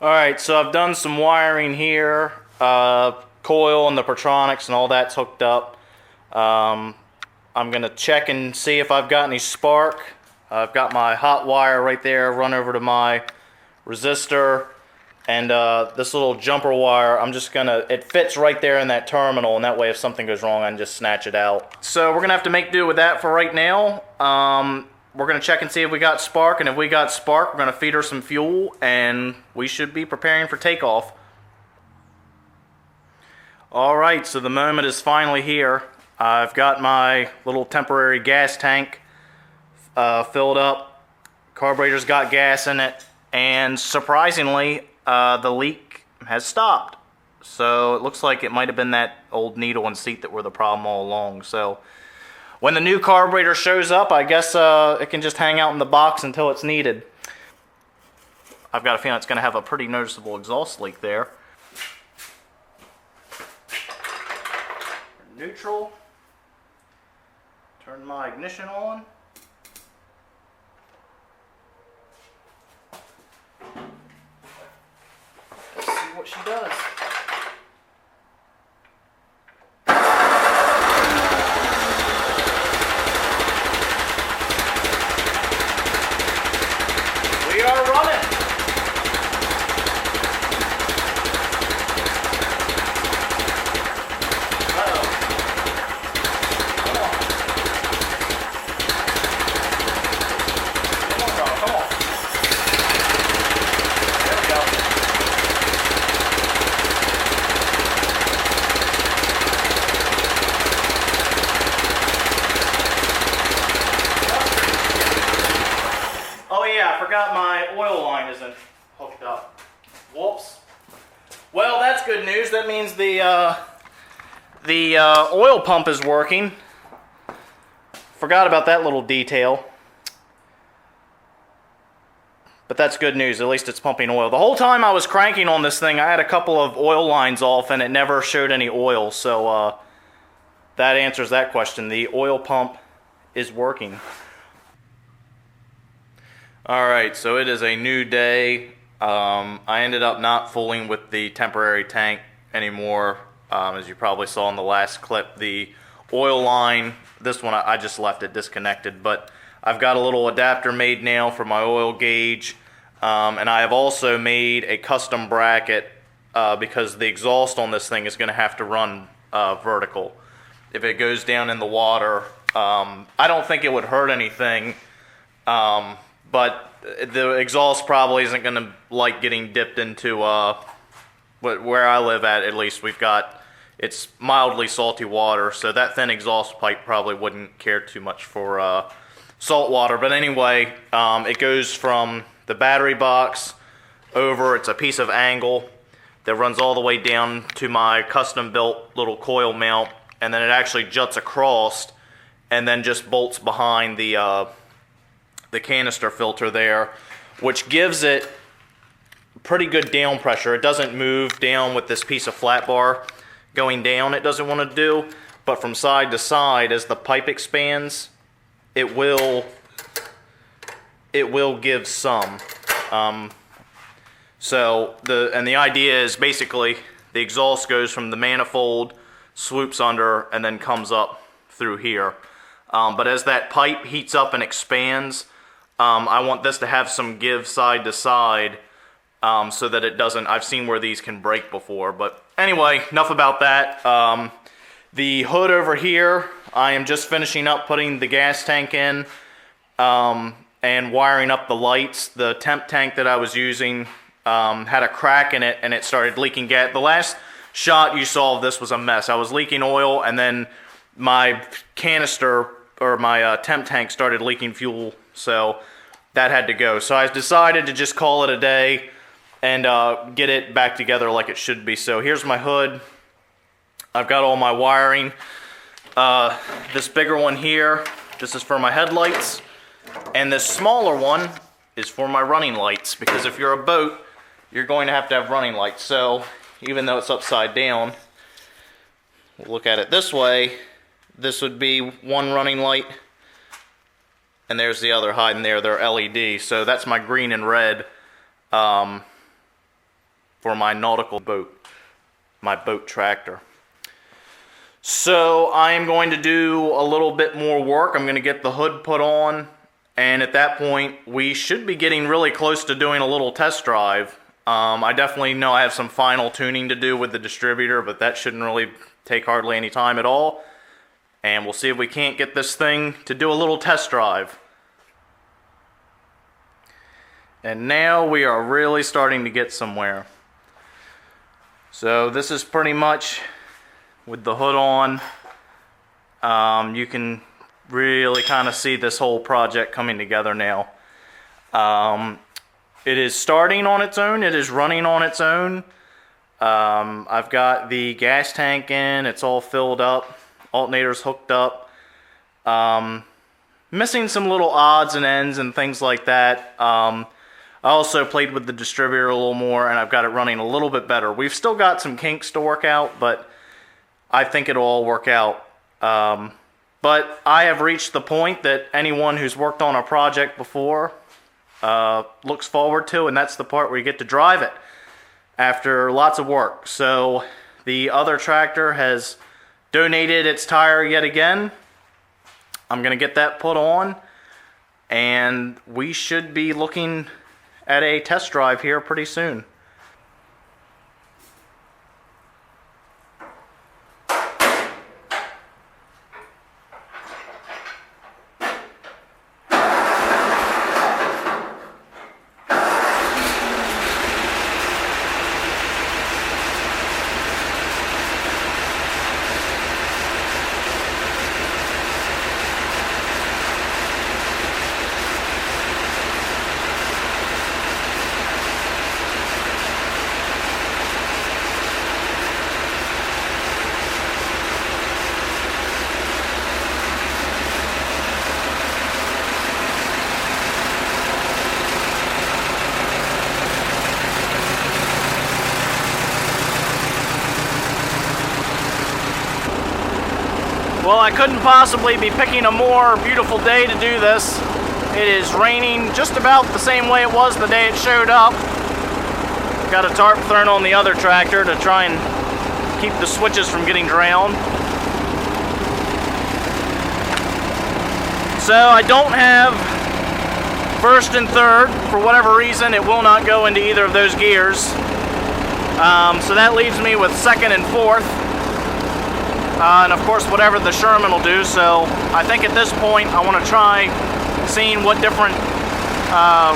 Alright, so I've done some wiring here. Coil and the Pertronics and all that's hooked up. I'm going to check and see if I've got any spark. I've got my hot wire right there, run over to my resistor. And this little jumper wire, I'm just going to, it fits right there in that terminal, and that way if something goes wrong, I can just snatch it out. So we're going to have to make do with that for right now. We're going to check and see if we got spark, and if we got spark, we're going to feed her some fuel, and we should be preparing for takeoff. Alright, so the moment is finally here. I've got my little temporary gas tank filled up. Carburetor's got gas in it, and surprisingly, the leak has stopped. So it looks like it might have been that old needle and seat that were the problem all along. So when the new carburetor shows up, I guess it can just hang out in the box until it's needed. I've got a feeling it's going to have a pretty noticeable exhaust leak there. Neutral. Turn my ignition on. Let's see what she does. We are running. Uh-oh. Come on. Come on, girl. Come on. There we go. Oh yeah, I forgot my oil line isn't hooked up. Whoops. Well, that's good news. That means the oil pump is working. Forgot about that little detail. But that's good news. At least it's pumping oil. The whole time I was cranking on this thing, I had a couple of oil lines off and it never showed any oil. So that answers that question. The oil pump is working. Alright, so it is a new day. I ended up not fooling with the temporary tank anymore. As you probably saw in the last clip, the oil line, this one I just left it disconnected, but I've got a little adapter made now for my oil gauge, and I have also made a custom bracket because the exhaust on this thing is going to have to run vertical. If it goes down in the water, I don't think it would hurt anything, but the exhaust probably isn't going to like getting dipped into, where I live at least, it's mildly salty water, so that thin exhaust pipe probably wouldn't care too much for salt water. But anyway, it goes from the battery box over, it's a piece of angle that runs all the way down to my custom built little coil mount, and then it actually juts across and then just bolts behind the canister filter there, which gives it pretty good down pressure. It doesn't move down with this piece of flat bar going down, it doesn't want to do, but from side to side as the pipe expands, it will give some. So the idea is basically the exhaust goes from the manifold, swoops under, and then comes up through here. But as that pipe heats up and expands, I want this to have some give side to side so that it doesn't, I've seen where these can break before. But anyway, enough about that. The hood over here, I am just finishing up putting the gas tank in and wiring up the lights. The temp tank that I was using had a crack in it and it started leaking gas. The last shot you saw of this was a mess. I was leaking oil and then my canister or my temp tank started leaking fuel, so that had to go. So I decided to just call it a day and get it back together like it should be. So here's my hood. I've got all my wiring. This bigger one here, this is for my headlights, and this smaller one is for my running lights, because if you're a boat, you're going to have running lights. So even though it's upside down, we'll look at it this way, this would be one running light, and there's the other hiding there, they're LED. So that's my green and red for my nautical boat, my boat tractor. So I am going to do a little bit more work. I'm going to get the hood put on, and at that point we should be getting really close to doing a little test drive. I definitely know I have some final tuning to do with the distributor, but that shouldn't really take hardly any time at all. And we'll see if we can't get this thing to do a little test drive. And now we are really starting to get somewhere. So this is pretty much with the hood on. You can really kind of see this whole project coming together now. It is starting on its own. It is running on its own. I've got the gas tank in. It's all filled up. Alternator's hooked up. Missing some little odds and ends and things like that. I also played with the distributor a little more, and I've got it running a little bit better. We've still got some kinks to work out, but I think it'll all work out. But I have reached the point that anyone who's worked on a project before looks forward to, and that's the part where you get to drive it after lots of work. So the other tractor has donated its tire yet again. I'm going to get that put on, and we should be looking at a test drive here pretty soon. Well, I couldn't possibly be picking a more beautiful day to do this. It is raining just about the same way it was the day it showed up. Got a tarp thrown on the other tractor to try and keep the switches from getting drowned. So I don't have first and third. For whatever reason, it will not go into either of those gears. So that leaves me with second and fourth. And of course whatever the Sherman will do. So I think at this point I want to try seeing what different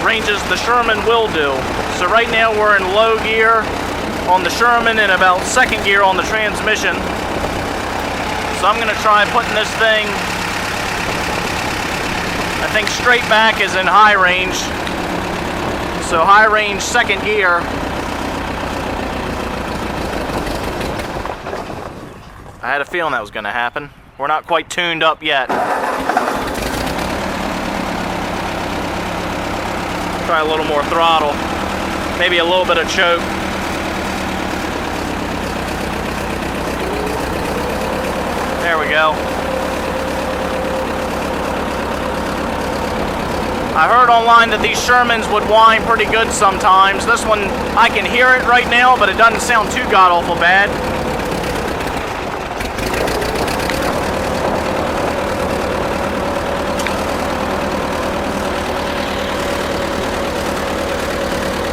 ranges the Sherman will do. So right now we're in low gear on the Sherman and about second gear on the transmission. So I'm going to try putting this thing, I think straight back is in high range. So high range second gear. I had a feeling that was going to happen. We're not quite tuned up yet. Try a little more throttle. Maybe a little bit of choke. There we go. I heard online that these Shermans would whine pretty good sometimes. This one, I can hear it right now, but it doesn't sound too god-awful bad.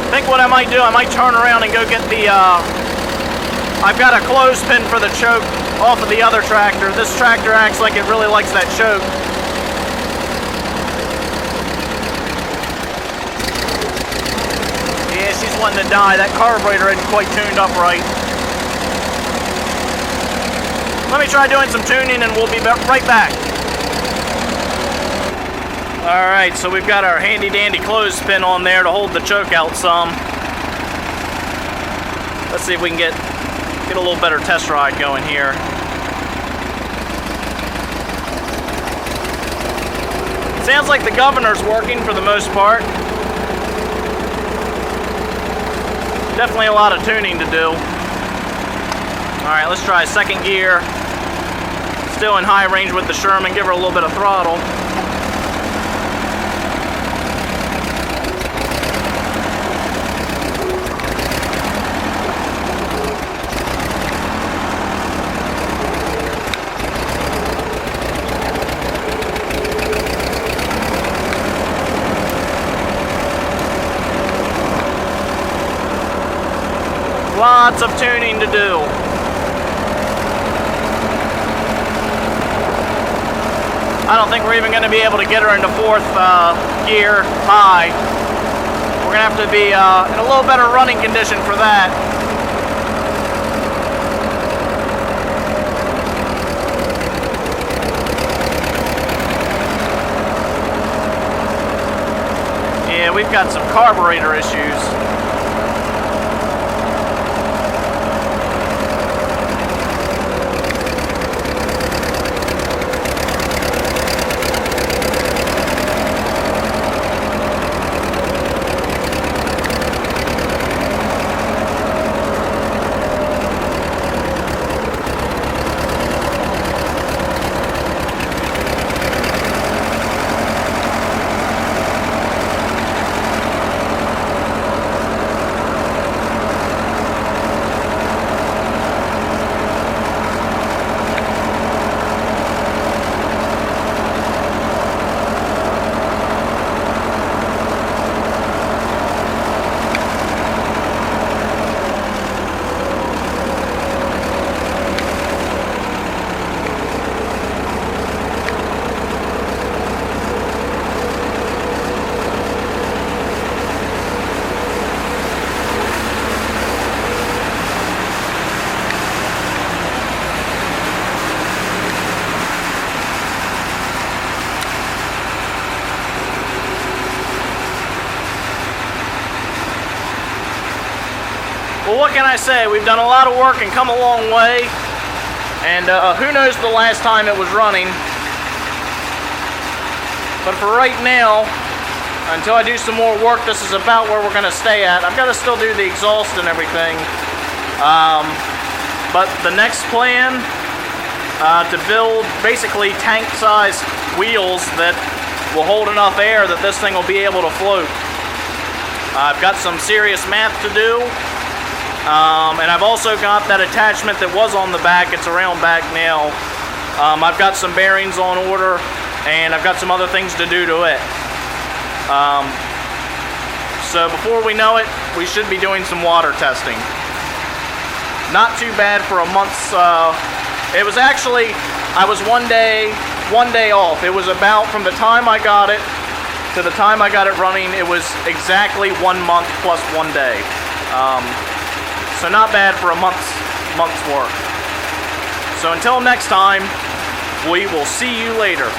I think what I might do, I might turn around and go get the, I've got a clothespin for the choke off of the other tractor. This tractor acts like it really likes that choke. Yeah, she's wanting to die. That carburetor isn't quite tuned up right. Let me try doing some tuning and we'll be right back. Alright, so we've got our handy dandy clothespin on there to hold the choke out some. Let's see if we can get a little better test ride going here. Sounds like the governor's working for the most part. Definitely a lot of tuning to do. Alright, let's try second gear. Still in high range with the Sherman, give her a little bit of throttle. Lots of tuning to do. I don't think we're even going to be able to get her into 4th gear high. We're going to have to be in a little better running condition for that. Yeah, we've got some carburetor issues. Well, what can I say? We've done a lot of work and come a long way. And who knows the last time it was running. But for right now, until I do some more work, this is about where we're going to stay at. I've got to still do the exhaust and everything. But the next plan, to build basically tank-sized wheels that will hold enough air that this thing will be able to float. I've got some serious math to do. And I've also got that attachment that was on the back. It's around back now. I've got some bearings on order, and I've got some other things to do to it. So before we know it, we should be doing some water testing. Not too bad for a month's. It was actually, I was one day off. It was about from the time I got it to the time I got it running. It was exactly 1 month plus 1 day. So not bad for a month's work. So until next time, we will see you later.